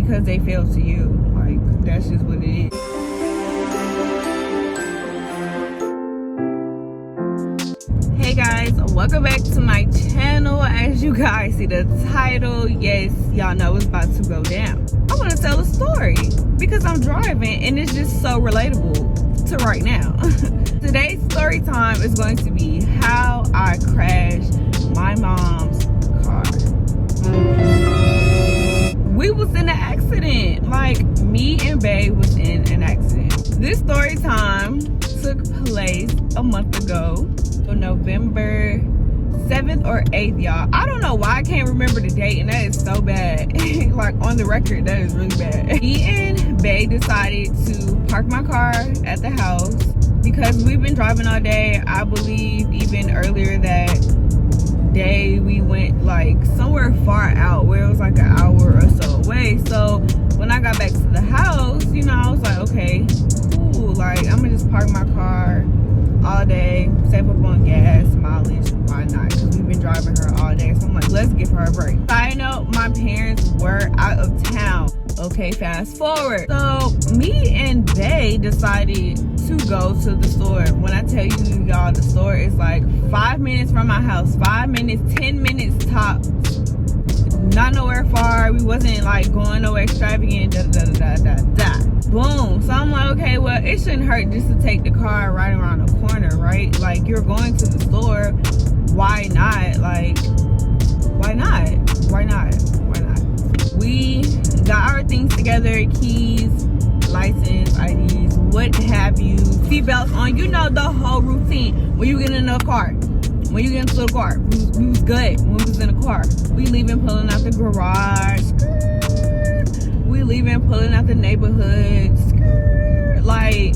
because they failed to you. Like, that's just what it is. Hey guys, welcome back to my channel. As you guys see the title, yes, y'all know it's about to go down. I want to tell a story because I'm driving and it's just so relatable to right now. Today's story time is going to be how I crashed my mom's car. We was in an accident. Like, me and Bae was in an accident. This story time took place a month ago, November 7th or 8th, y'all. I don't know why I can't remember the date, and that is so bad. Like, on the record, that is really bad. Me and Bae decided to park my car at the house because we've been driving all day. I believe even earlier that day we went like somewhere far out where it was like an hour or so away. So when I got back to the house, you know, I was like, okay, cool, like I'm gonna just park my car all day, save up on gas mileage, why not, because we've been driving her all day. So I'm like, let's give her a break. Side note, my parents were out of town. Okay, fast forward. So me and Bae decided to go to the store. When I tell you, y'all, the store is like 5 minutes from my house, 5 minutes, 10 minutes tops. Not nowhere far. We wasn't like going nowhere extravagant. Boom. So I'm like, okay, well, it shouldn't hurt just to take the car right around the corner, right? Like, you're going to the store, why not? Like, why not? Why not? Why not? We got our things together, keys, license, IDs, what have you, seatbelts on, you know, the whole routine. When you get in a car, when you get into the car, we was good when we was in the car. We leaving, pulling out the garage, we leaving, pulling out the neighborhood, like,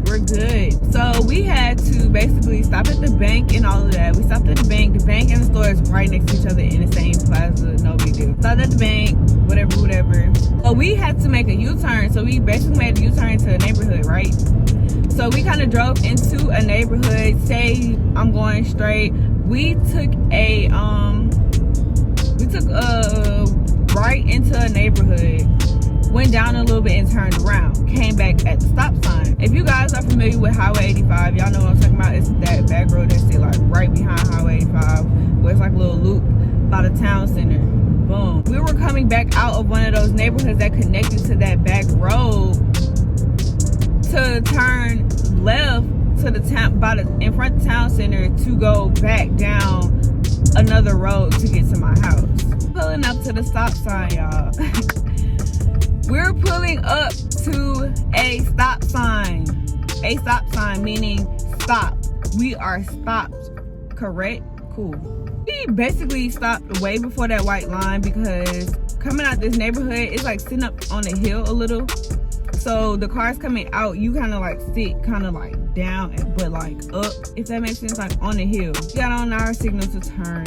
we're good. So we had to basically stop at the bank and all of that. We stopped at the bank and the store is right next to each other in the same plaza, no big deal. Stopped at the bank, whatever. So we had to make a U-turn. So we basically made a U-turn into a neighborhood, right? So we kind of drove into a neighborhood. Say I'm going straight. We took a right into a neighborhood, went down a little bit and turned around, came back at the stop sign. If you guys are familiar with Highway 85, y'all know what I'm talking about. It's that back road that's like right behind Highway 85, where it's like a little loop by the town center. Boom. We were coming back out of one of those neighborhoods that connected to that back road to turn left to the town, in front of the town center, to go back down another road to get to my house. Pulling up to the stop sign, y'all. We're pulling up to a stop sign. A stop sign meaning stop. We are stopped, correct? Cool. We basically stopped way before that white line because coming out this neighborhood, it's like sitting up on a hill a little. So the cars coming out, you kind of like sit kind of like down, but like up, if that makes sense, like on the hill. We got on our signal to turn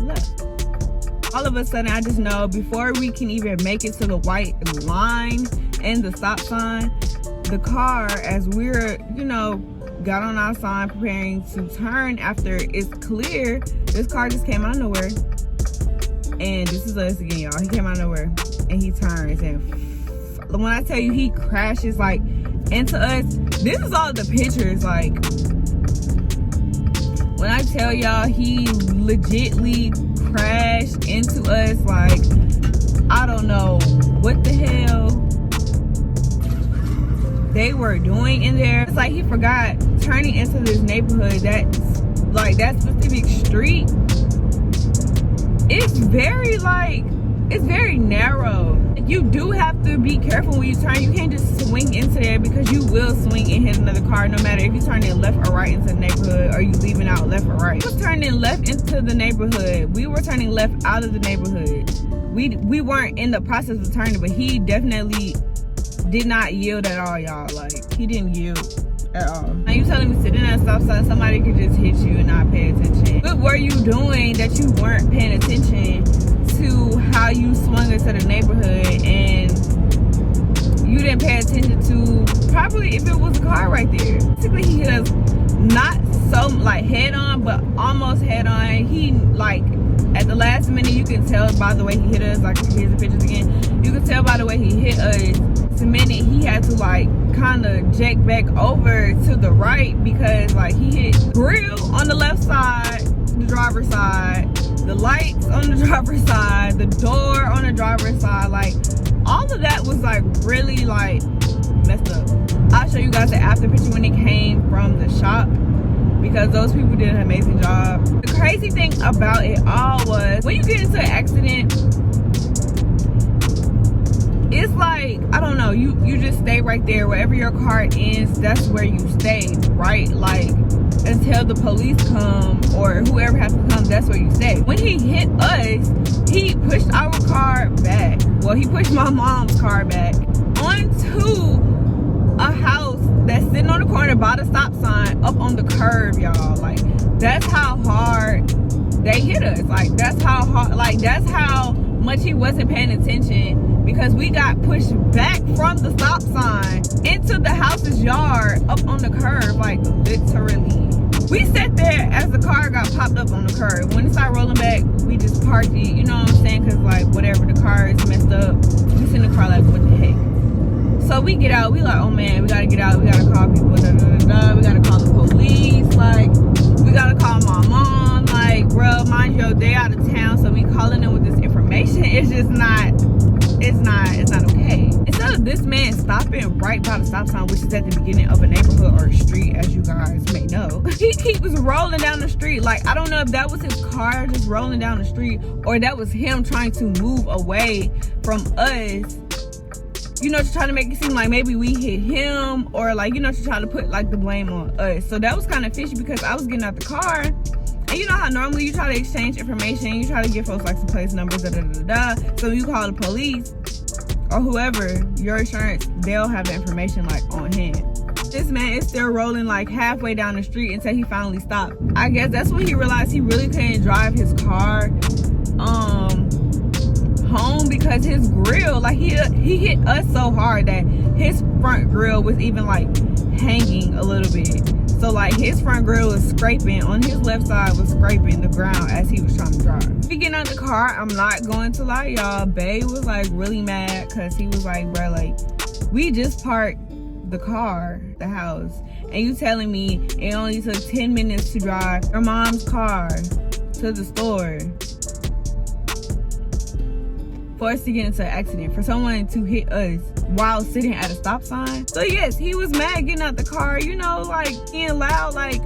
left. All of a sudden, I just know before we can even make it to the white line and the stop sign, the car, as we're, you know, got on our sign preparing to turn after it's clear, this car just came out of nowhere. And this is us again, y'all. He came out of nowhere and he turns, and when I tell you he crashes like into us, this is all the pictures. Like, when I tell y'all he legitly crashed into us, like, I don't know what the hell they were doing in there. It's like he forgot turning into this neighborhood, that's like that specific street. It's very like, it's very narrow. You do have to be careful when you turn. You can't just swing into there because you will swing and hit another car, no matter if you're turning left or right into the neighborhood or you leaving out left or right. We was turning left into the neighborhood. We were turning left out of the neighborhood. We weren't in the process of turning, but he definitely did not yield at all, y'all. Like, he didn't yield at all. Now you telling me sitting at a stop sign, somebody could just hit you and not pay attention. What were you doing that you weren't paying attention to how you swung into the neighborhood and you didn't pay attention to probably if it was a car right there? Basically, he hit us not so like head on, but almost head on. He like at the last minute, you can tell by the way he hit us. Like, here's the pictures again. You could tell by the way he hit us. The minute he had to like kind of jack back over to the right because like he hit grill on the left side, the driver's side, the lights on the driver's side, the door on the driver's side. Like all of that was like really like messed up. I'll show you guys the after picture when it came from the shop, because those people did an amazing job. The crazy thing about it all was when you get into an accident, it's like, I don't know, you just stay right there. Wherever your car ends, that's where you stay, right? Like until the police come or whoever has to come, that's where you stay. When he hit us, he pushed our car back. Well, he pushed my mom's car back onto a house that's sitting on the corner by the stop sign up on the curb, y'all. Like that's how hard they hit us. Like that's how hard, like that's how much he wasn't paying attention, because we got pushed back from the stop sign into the house's yard up on the curb, like literally. We sat there as the car got popped up on the curb. When it started rolling back, we just parked it, you know what I'm saying? Because like whatever, the car is messed up. We sit in the car like, what the heck? So we get out, we like, oh man, we gotta get out, we gotta call people, da, da, da, da. We gotta call the police, like, we gotta call my mom, like, bro, mind you, they out of town, so we calling them with this information, it's just not, it's not okay. Instead of this man stopping right by the stop sign, which is at the beginning of a neighborhood or a street, as you guys may know, he keeps rolling down the street. Like, I don't know if that was his car just rolling down the street, or that was him trying to move away from us, you know, to try to make it seem like maybe we hit him, or like, you know, to try to put like the blame on us. So that was kind of fishy, because I was getting out the car, and you know how normally you try to exchange information, you try to give folks like some place numbers, da da da da. So when you call the police or whoever, your insurance, they'll have the information like on hand. This man is still rolling like halfway down the street until he finally stopped. I guess that's when he realized he really couldn't drive his car home, because his grill, like he hit us so hard that his front grill was even like hanging a little bit. So like his front grill was scraping on his left side, was scraping the ground as he was trying to drive. We get out the car, I'm not going to lie, y'all, Bae was like really mad, because he was like, bro, like we just parked the car, the house, and you telling me it only took 10 minutes to drive your mom's car to the store for us to get into an accident, for someone to hit us while sitting at a stop sign. So yes, he was mad getting out the car, you know, like being loud, like,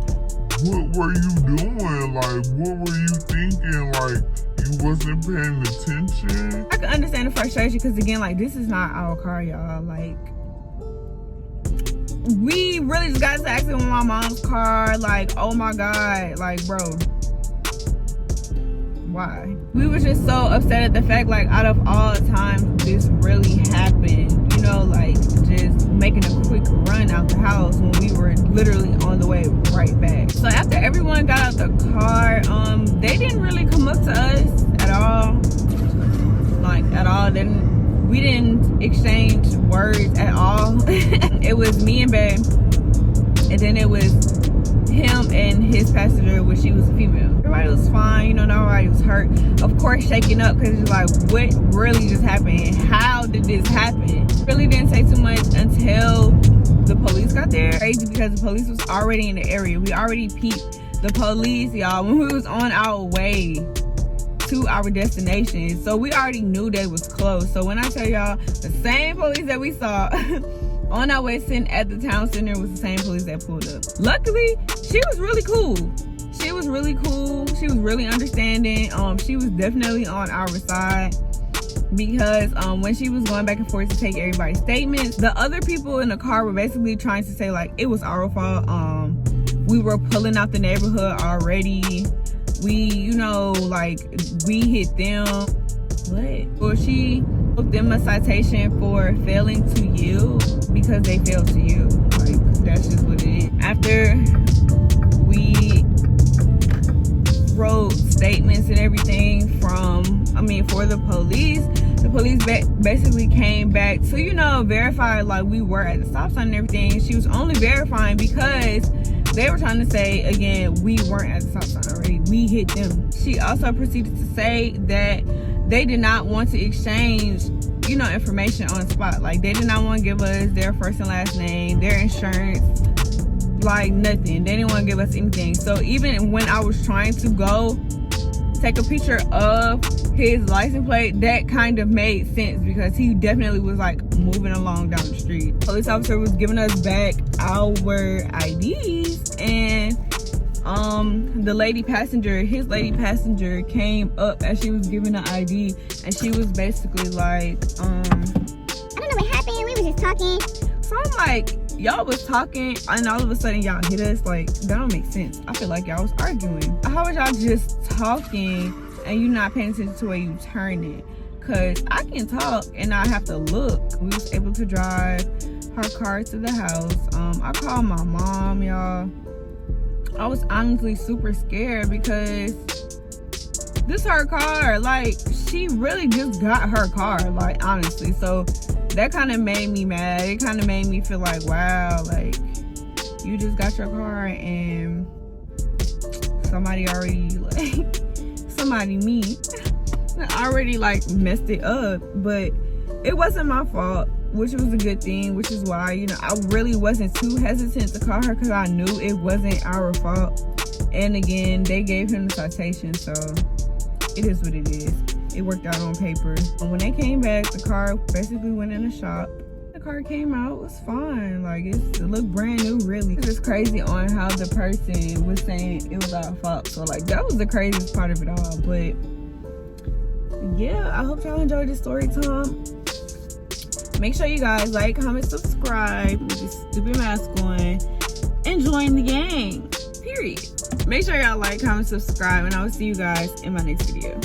what were you doing? Like, what were you thinking? Like, you wasn't paying attention? I can understand the frustration, because again, like, this is not our car, y'all. Like, we really just got into an accident with my mom's car. Like, oh my God, like, bro, why? We were just so upset at the fact, like, out of all time this really happened, you know, like just making a quick run out the house when we were literally on the way right back. So after everyone got out the car, they didn't really come up to us at all, like at all. We didn't exchange words at all. It was me and Bae, and then it was him and his passenger, which she was a female. Everybody was fine, you know, nobody was hurt. Of course, shaking up, because it's like, what really just happened? How did this happen? Really didn't say too much until the police got there. Crazy, because the police was already in the area. We already peeped the police, y'all, when we was on our way to our destination. So we already knew they was close. So when I tell y'all, the same police that we saw on our way sitting at the town center was the same police that pulled up. Luckily, she was really cool. She was really cool. She was really understanding. She was definitely on our side, because when she was going back and forth to take everybody's statements, the other people in the car were basically trying to say like it was our fault. We were pulling out the neighborhood already. We, you know, like we hit them. What? Well, she booked them a citation for failing to yield because they failed to yield. Like, that's just what it is. After we wrote statements and everything for the police basically came back to, you know, verify like we were at the stop sign and everything. She was only verifying because they were trying to say, again, we weren't at the stop sign already. We hit them. She also proceeded to say that they did not want to exchange you know, information on the spot. Like, they did not want to give us their first and last name, their insurance, like nothing. They didn't want to give us anything. So even when I was trying to go take a picture of his license plate, that kind of made sense because he definitely was like moving along down the street. Police officer was giving us back our IDs, and the lady passenger, his lady passenger, came up as she was giving the ID, and she was basically like, I don't know what happened, we were just talking. So I'm like, y'all was talking and all of a sudden y'all hit us? Like, that don't make sense. I feel like y'all was arguing. How was y'all just talking and you not paying attention to where you turning? Cause I can talk and I have to look. We was able to drive her car to the house. I called my mom, y'all. I was honestly super scared because this her car. Like, she really just got her car, like, honestly. So that kind of made me mad. It kind of made me feel like, wow, like, you just got your car and somebody already, like, me already, like, messed it up. But it wasn't my fault, which was a good thing, which is why, you know, I really wasn't too hesitant to call her because I knew it wasn't our fault. And again, they gave him the citation, so it is what it is. It worked out on paper. But when they came back, the car basically went in the shop. The car came out, it was fine. Like, it looked brand new, really. It's just crazy on how the person was saying it was our fault. So, like, that was the craziest part of it all. But yeah, I hope y'all enjoyed this story time. Make sure you guys like, comment, subscribe with this stupid mask on, and join the gang. Period. Make sure y'all like, comment, subscribe, and I will see you guys in my next video.